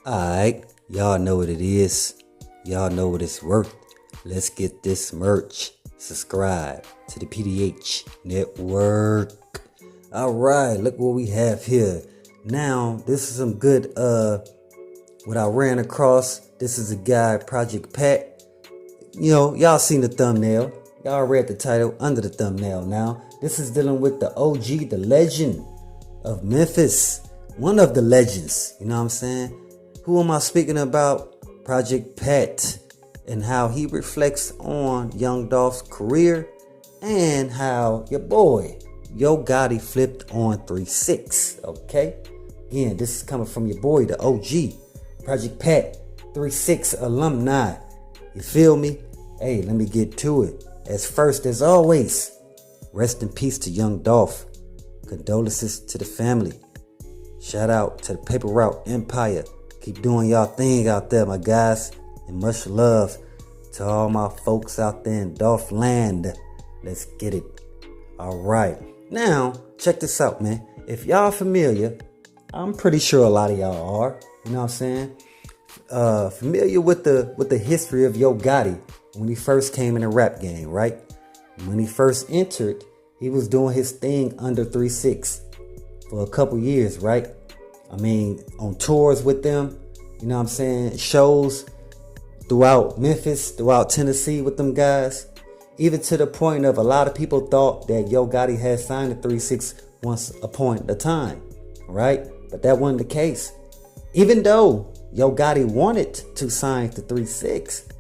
Alright, y'all know what it is. Y'all know what it's worth. Let's get this merch. Subscribe to the PDH Network. Alright, look what we have here. Now, this is some good, what I ran across. This is a guy, Project Pat. You know, y'all seen the thumbnail. Y'all read the title under the thumbnail now. This is dealing with the OG, the legend of Memphis. One of the legends, you know what I'm saying? Who am I speaking about? Project Pat, and how he reflects on Young Dolph's career and how your boy Yo Gotti flipped on 3-6. Okay, again, this is coming from your boy, the OG, Project Pat, 3-6 alumni. You feel me? Hey, let me get to it. As always, rest in peace to Young Dolph. Condolences to the family. Shout out to the Paper Route Empire. Keep doing y'all thing out there, my guys. And much love to all my folks out there in Dolph land. Let's get it. All right. Now, check this out, man. If y'all familiar, I'm pretty sure a lot of y'all are. You know what I'm saying? Familiar with the history of Yo Gotti when he first came in the rap game, right? When he first entered, he was doing his thing under 3-6 for a couple years, right? I mean, on tours with them, you know what I'm saying? Shows throughout Memphis, throughout Tennessee with them guys. Even to the point of a lot of people thought that Yo Gotti had signed to 3-6 once upon a time, right? But that wasn't the case. Even though Yo Gotti wanted to sign to 3-6,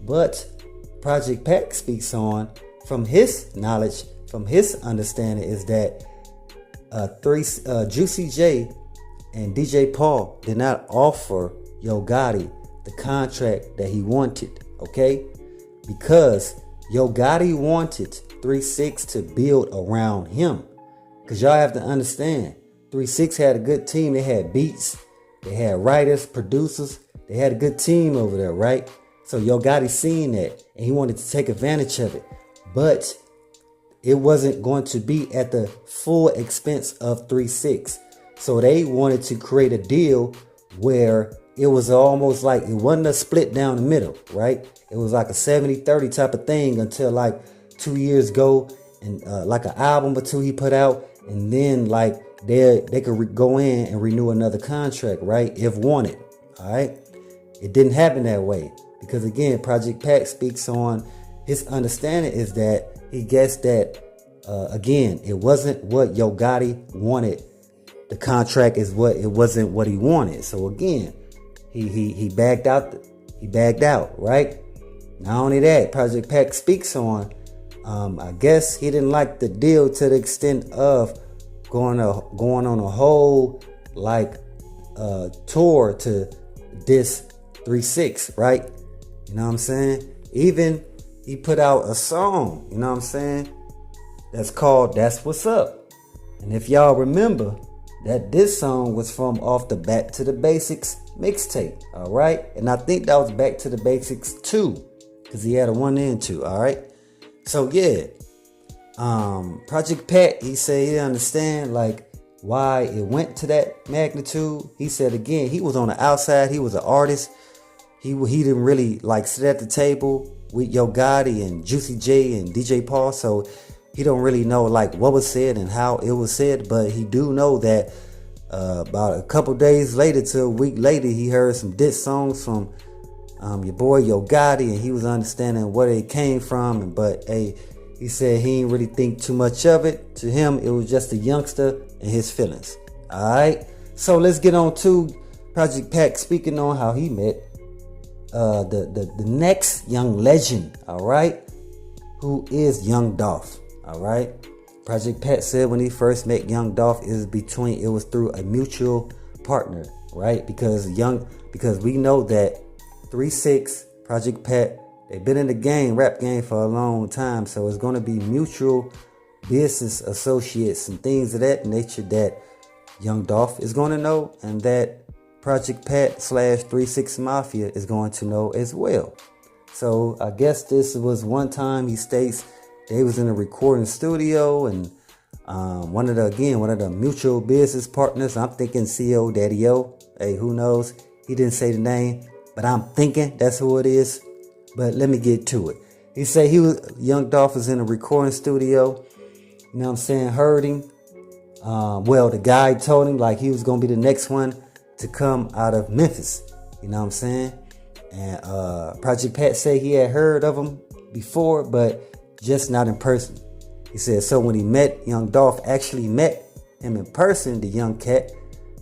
but Project Pat speaks on, from his knowledge, from his understanding, is that Juicy J and DJ Paul did not offer Yo Gotti the contract that he wanted, okay? Because Yo Gotti wanted 3-6 to build around him. Because y'all have to understand, 3-6 had a good team. They had beats, they had writers, producers. They had a good team over there, right? So Yo Gotti seen that, and he wanted to take advantage of it. But it wasn't going to be at the full expense of 3-6. So they wanted to create a deal where it was almost like it wasn't a split down the middle, right? It was like a 70-30 type of thing until like 2 years ago, and like an album or two he put out, and then like they could go in and renew another contract, right? If wanted, all right? It didn't happen that way because, again, Project Pat speaks on his understanding is that he guessed that, again, it wasn't what Yo Gotti wanted. The contract is what it wasn't what he wanted. So again, he backed out. He backed out, right? Not only that, Project Pat speaks on. I guess he didn't like the deal to the extent of going on a whole like tour to diss 3-6, right? You know what I'm saying? Even he put out a song, you know what I'm saying, that's called That's What's Up. And if y'all remember, that this song was from off the Back to the Basics mixtape, all right? And I think that was Back to the Basics 2, because he had a 1 and 2, all right? So yeah, Project Pat, he said he didn't understand like why it went to that magnitude. He said, again, he was on the outside. He was an artist. He didn't really like sit at the table with Yo Gotti and Juicy J and DJ Paul, so he don't really know like what was said and how it was said, but he do know that about a couple days later to a week later, he heard some diss songs from your boy Yo Gotti, and he was understanding where it came from. But hey, he said he didn't really think too much of it. To him, it was just a youngster and his feelings. All right, so let's get on to Project Pat speaking on how he met the next young legend. All right, who is Young Dolph. All right. Project Pat said when he first met Young Dolph, it was through a mutual partner, right? Because we know that 3-6, Project Pat, they've been in the rap game for a long time. So it's going to be mutual business associates and things of that nature that Young Dolph is going to know, and that Project Pat / 3-6 Mafia is going to know as well. So I guess this was one time he states they was in a recording studio, and one of the mutual business partners, I'm thinking CO Daddy O, hey, who knows, He didn't say the name, but I'm thinking that's who it is. But let me get to it. He said Young Dolph was in a recording studio. You know what I'm saying? Heard him. Well, the guy told him like he was gonna be the next one to come out of Memphis. You know what I'm saying? And Project Pat said he had heard of him before, but just not in person. He said so when he met Young Dolph, actually met him in person, the young cat.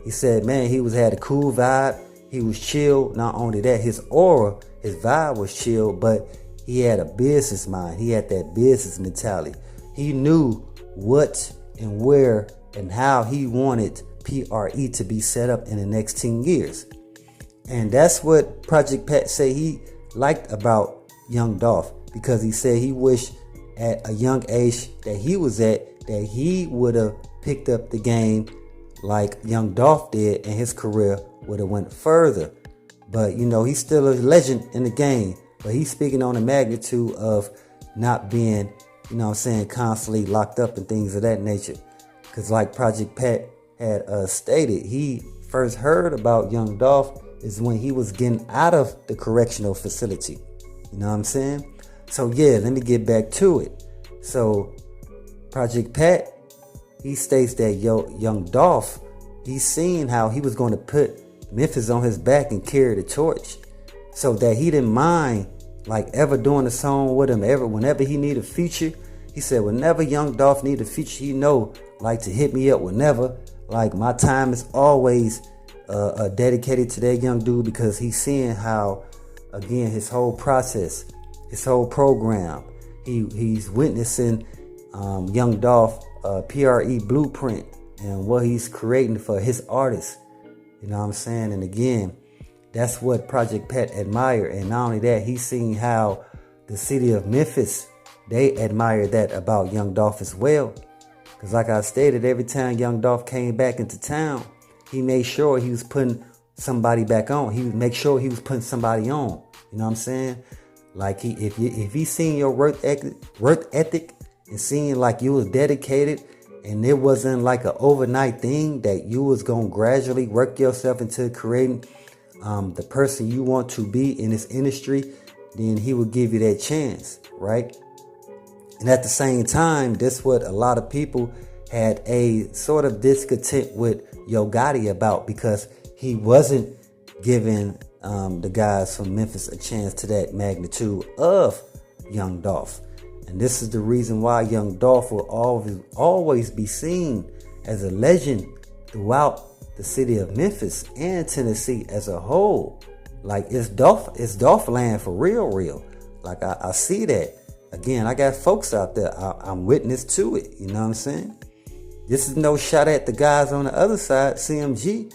He said, man, he had a cool vibe. He was chill. Not only that, his aura, his vibe was chill, but he had a business mind. He had that business mentality. He knew what and where and how he wanted PRE to be set up in the next 10 years. And that's what Project Pat said he liked about Young Dolph, because he said he wished at a young age that he was at that he would have picked up the game like Young Dolph did, and his career would have went further. But you know, he's still a legend in the game, but he's speaking on the magnitude of not being, you know what I'm saying, constantly locked up and things of that nature. Because like Project Pat had stated, he first heard about Young Dolph is when he was getting out of the correctional facility. You know what I'm saying? So yeah, let me get back to it. So Project Pat, he states that Young Dolph, he's seen how he was going to put Memphis on his back and carry the torch, so that he didn't mind like ever doing a song with him whenever he needed a feature. He said whenever Young Dolph need a feature, he know like to hit me up whenever. Like my time is always dedicated to that young dude, because he's seeing how, again, his whole process, his whole program, he's witnessing Young Dolph PRE blueprint and what he's creating for his artists. You know what I'm saying? And again, that's what Project Pat admire. And not only that, he's seeing how the city of Memphis, they admire that about Young Dolph as well. Because like I stated, every time Young Dolph came back into town, he made sure he was putting somebody back on. He would make sure he was putting somebody on. You know what I'm saying? Like if he seen your work ethic and seeing like you was dedicated, and it wasn't like an overnight thing, that you was gonna gradually work yourself into creating the person you want to be in this industry, then he would give you that chance, right? And at the same time, that's what a lot of people had a sort of discontent with Yo Gotti about, because he wasn't giving the guys from Memphis a chance to that magnitude of Young Dolph. And this is the reason why Young Dolph will always be seen as a legend throughout the city of Memphis and Tennessee as a whole. Like it's Dolph land for real. Like I see that. Again, I got folks out there. I'm witness to it. You know what I'm saying? This is no shot at the guys on the other side, CMG,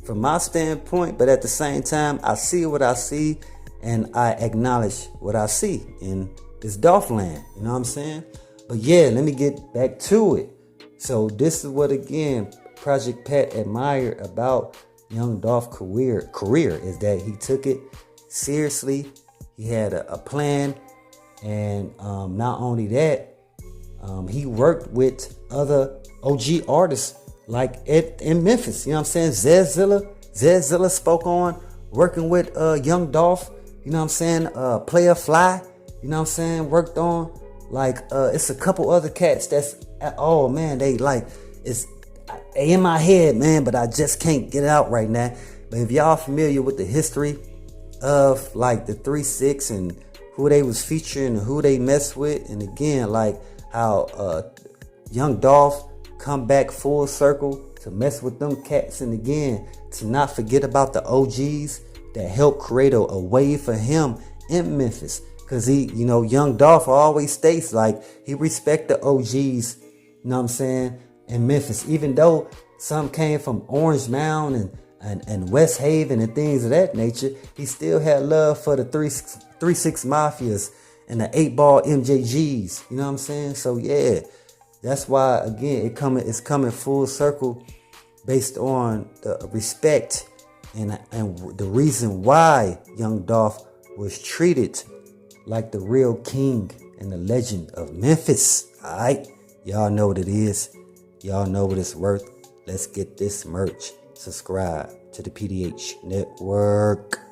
from my standpoint. But at the same time, I see what I see, and I acknowledge what I see in this Dolph land. You know what I'm saying? But yeah, let me get back to it. So this is what, again, Project Pat admired about Young Dolph career is that he took it seriously. He had a plan. And not only that, he worked with other OG artists like in Memphis. You know what I'm saying? Zedzilla spoke on working with Young Dolph. You know what I'm saying? Player Fly. You know what I'm saying? Worked on like it's a couple other cats that's oh man, they like it's in my head, man, but I just can't get it out right now. But if y'all familiar with the history of like the Three6 and who they was featuring and who they messed with, and again, like how Young Dolph come back full circle to mess with them cats, and again, to not forget about the OGs that helped create a wave for him in Memphis. Cause he, you know, Young Dolph always states like he respect the OGs, you know what I'm saying, in Memphis, even though some came from Orange Mound and West Haven and things of that nature. He still had love for the 3-6 Mafias and the 8-Ball MJGs. You know what I'm saying? So yeah, that's why again it's coming full circle based on the respect and the reason why Young Dolph was treated like the real king and the legend of Memphis. Alright, y'all know what it is. Y'all know what it's worth. Let's get this merch. Subscribe. to the PDH Network.